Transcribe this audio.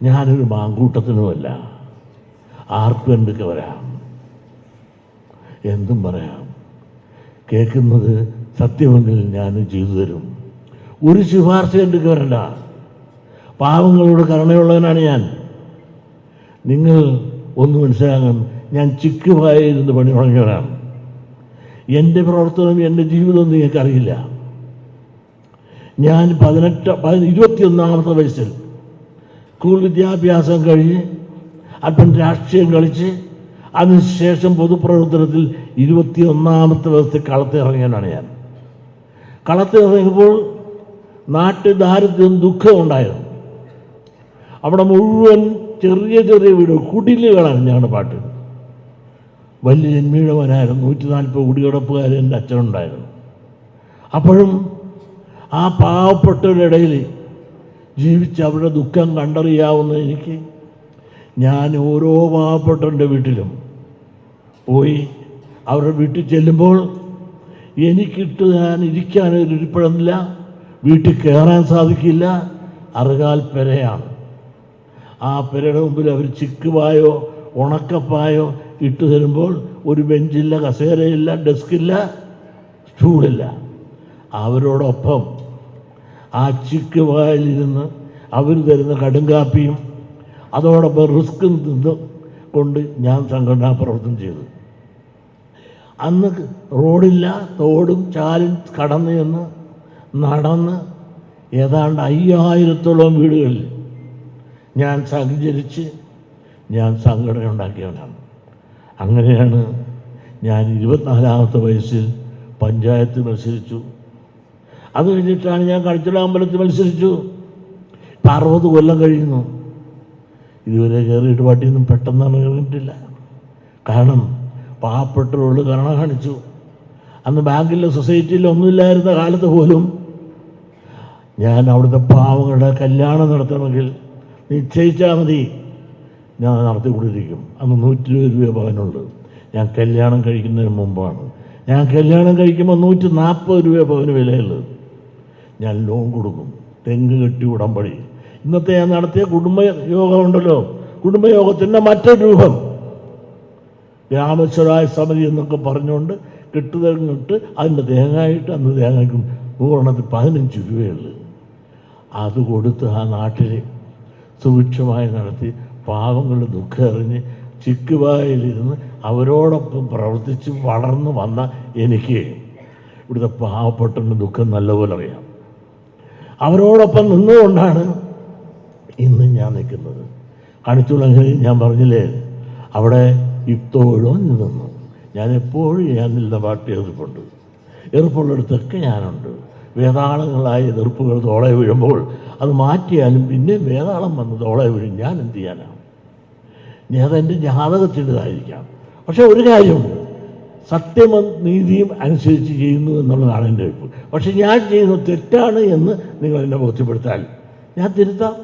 ഞാനൊരു മാങ്കൂട്ടത്തിനുമല്ല. ആർക്കും എന്തൊക്കെ വരാം, എന്തും പറയാം. കേൾക്കുന്നത് സത്യമെങ്കിൽ ഞാൻ ചെയ്തു തരും. ഒരു ശുപാർശ എന്തൊക്കെ വരണ്ട. പാവങ്ങളോട് കരുണയുള്ളവനാണ് ഞാൻ. നിങ്ങൾ ഒന്ന് മനസ്സിലാക്കണം, ഞാൻ ചിക്കുവായിരുന്ന് പണി തുടങ്ങിയവനാണ്. എൻ്റെ പ്രവർത്തനം, എൻ്റെ ജീവിതം നിങ്ങൾക്കറിയില്ല. ഞാൻ 21 വയസ്സിൽ സ്കൂൾ വിദ്യാഭ്യാസം കഴിഞ്ഞ് അല്പം രാഷ്ട്രീയം കളിച്ച് അതിനുശേഷം പൊതുപ്രവർത്തനത്തിൽ 21 വയസ്സിൽ കളത്തിറങ്ങിയവനാണ് ഞാൻ. കളത്തിറങ്ങിയപ്പോൾ നാട്ടിൽ ദാരിദ്ര്യം, ദുഃഖം ഉണ്ടായിരുന്നു. അവിടെ മുഴുവൻ ചെറിയ ചെറിയ വീട്, കുടിലുകളാണ് ഞങ്ങളുടെ പാട്ട്. വലിയ ജന്മീഴവനായിരുന്നു. 140 കുടികിടപ്പുകാർ എൻ്റെ അച്ഛനുണ്ടായിരുന്നു. അപ്പോഴും ആ പാവപ്പെട്ടവരുടെ ഇടയിൽ ജീവിച്ച് അവരുടെ ദുഃഖം കണ്ടറിയാവുന്ന എനിക്ക്, ഞാൻ ഓരോ പാവപ്പെട്ടവരുടെ വീട്ടിലും പോയി അവരുടെ വീട്ടിൽ ചെല്ലുമ്പോൾ എനിക്കിട്ട് ഞാൻ ഇരിക്കാനൊരു ഇരിപ്പിടമില്ല, വീട്ടിൽ കയറാൻ സാധിക്കില്ല. അറുകാൽ പെരയാണ്. ആ പെരയുടെ മുമ്പിൽ അവർ ചിക്കുപായോ ഉണക്കപ്പായോ ഇട്ട് തരുമ്പോൾ ഒരു ബെഞ്ചില്ല, കസേരയില്ല, ഡെസ്കില്ല, സ്റ്റൂളില്ല. അവരോടൊപ്പം ആ ചിക്കുപായിലിരുന്ന് അവർ തരുന്ന കടുങ്കാപ്പിയും അതോടൊപ്പം റിസ്ക് നിന്ന് കൊണ്ട് ഞാൻ സംഘടനാ പ്രവർത്തനം ചെയ്തു. അന്ന് റോഡില്ല, തോടും ചാലും കടന്ന് ചെന്ന് നടന്ന് ഏതാണ്ട് 5000-ഓളം വീടുകളിൽ ഞാൻ സഞ്ചരിച്ച് ഞാൻ സംഘടന ഉണ്ടാക്കിയവനാണ്. അങ്ങനെയാണ് ഞാൻ 24 വയസ്സിൽ പഞ്ചായത്ത് മത്സരിച്ചു. അത് കഴിഞ്ഞിട്ടാണ് ഞാൻ കളിച്ചിട അമ്പലത്തിൽ മത്സരിച്ചു. 60 കൊല്ലം കഴിയുന്നു. ഇതുവരെ കയറിയിട്ട് പാട്ടിയൊന്നും പെട്ടെന്ന് കയറിയിട്ടില്ല. കാരണം പാവപ്പെട്ടവരോട് കരുണ കാണിച്ചു. അന്ന് ബാങ്കിലോ സൊസൈറ്റിയിലോ ഒന്നുമില്ലായിരുന്ന കാലത്ത് പോലും ഞാൻ അവിടുത്തെ പാവങ്ങളുടെ കല്യാണം നടത്തണമെങ്കിൽ നിശ്ചയിച്ചാൽ മതി, ഞാൻ നടത്തിക്കൊണ്ടിരിക്കും. അന്ന് 120 രൂപ പവനുണ്ട്. ഞാൻ കല്യാണം കഴിക്കുന്നതിന് മുമ്പാണ്. ഞാൻ കല്യാണം കഴിക്കുമ്പോൾ 140 രൂപ പവന് വിലയുള്ളത്. ഞാൻ ലോൺ കൊടുക്കും, തെങ്ങ് കെട്ടി ഉടമ്പടി. ഇന്നത്തെ ഞാൻ നടത്തിയ കുടുംബയോഗമുണ്ടല്ലോ, കുടുംബയോഗത്തിൻ്റെ മറ്റൊരു രൂപം ഗ്രാമസ്വരാജ് സമിതി എന്നൊക്കെ പറഞ്ഞുകൊണ്ട് കെട്ടുതെങ്ങിട്ട് അതിൻ്റെ തേങ്ങായിട്ട്, അന്ന് തേങ്ങയ്ക്കും 100 15 രൂപയുള്ളൂ. അത് കൊടുത്ത് ആ നാട്ടിൽ സുഭിക്ഷമായി നടത്തി പാവങ്ങളുടെ ദുഃഖം അറിഞ്ഞ് ചിക്കുവായിലിരുന്ന് അവരോടൊപ്പം പ്രവർത്തിച്ച് വളർന്നു വന്ന എനിക്ക് ഇവിടുത്തെ പാവപ്പെട്ടവൻ്റെ ദുഃഖം നല്ലപോലെ അറിയാം. അവരോടൊപ്പം നിന്നുകൊണ്ടാണ് ഇന്ന് ഞാൻ നിൽക്കുന്നത്. കണിച്ചുളങ്ങി ഞാൻ പറഞ്ഞില്ലേ, അവിടെ ഇപ്പോഴും നിന്നു. ഞാൻ എപ്പോഴും ഞാൻ നിന്ന പാർട്ടി എതിർപ്പുണ്ട്. എതിർപ്പുള്ളിടത്തൊക്കെ ഞാനുണ്ട്. വേതാളങ്ങളായ എതിർപ്പുകൾ തോളെ വീഴുമ്പോൾ അത് മാറ്റിയാലും പിന്നെ വേതാളം വന്ന് തോളെ വീഴും. ഞാൻ എന്ത് ചെയ്യാനാണ്? ഇനി അതെൻ്റെ ജാതകത്തിൻ്റെതായിരിക്കാം. പക്ഷെ ഒരു കാര്യമുണ്ട്, സത്യവും നീതിയും അനുസരിച്ച് ചെയ്യുന്നു എന്നുള്ളതാണ് എൻ്റെ എതിർപ്പ്. പക്ഷെ ഞാൻ ചെയ്യുന്നത് തെറ്റാണ് എന്ന് നിങ്ങൾ എന്നെ ബോധ്യപ്പെടുത്താൽ ഞാൻ തിരുത്താം.